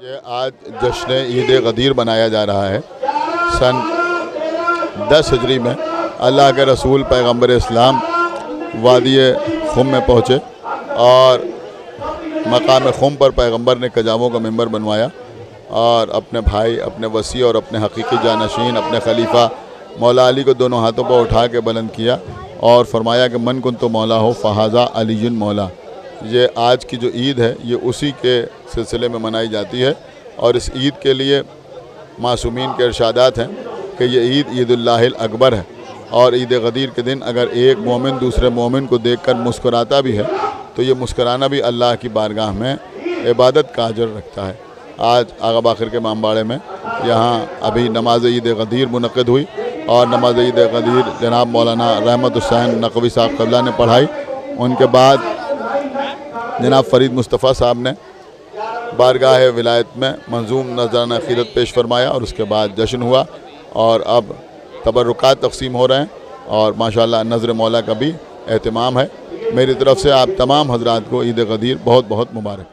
ये आज जश्न ईद गदीर बनाया जा रहा है। सन 10 हिजरी में अल्लाह के रसूल पैगंबर इस्लाम वादी खुम में पहुँचे और मकाम खुम पर पैगंबर ने कजामों का मेंबर बनवाया और अपने भाई, अपने वसी और अपने हकीकी जानशीन, अपने खलीफा मौला अली को दोनों हाथों पर उठा के बुलंद किया और फरमाया कि मन कुन तो मौला हो फ़हाज़ा अलीयुन मौला। ये आज की जो ईद है ये उसी के सिलसिले में मनाई जाती है और इस ईद के लिए मासूमीन के इरशादात हैं कि ये ईद ईदुल्लाहिल अकबर है और ईद गदीर के दिन अगर एक मोमिन दूसरे मोमिन को देखकर मुस्कुराता भी है तो ये मुस्कुराना भी अल्लाह की बारगाह में इबादत का अजर रखता है। आज आगा बाखिर के इमामबाड़े में यहाँ अभी नमाज ईद गदीर मुनक़िद हुई और नमाज ईद गदीर जनाब मौलाना रहमत हुसैन नकवी साहब क़िबला ने पढ़ाई। उनके बाद जनाब फ़रीद मुस्तफ़ा साहब ने बारगाह विलायत में मंजूम नज़राना अक़ीदत पेश फरमाया और उसके बाद जश्न हुआ और अब तबर्रुकात तक़सीम हो रहे हैं और माशाअल्लाह नज़र मौला का भी एहतमाम है। मेरी तरफ़ से आप तमाम हज़रात को ईद गदीर बहुत बहुत मुबारक।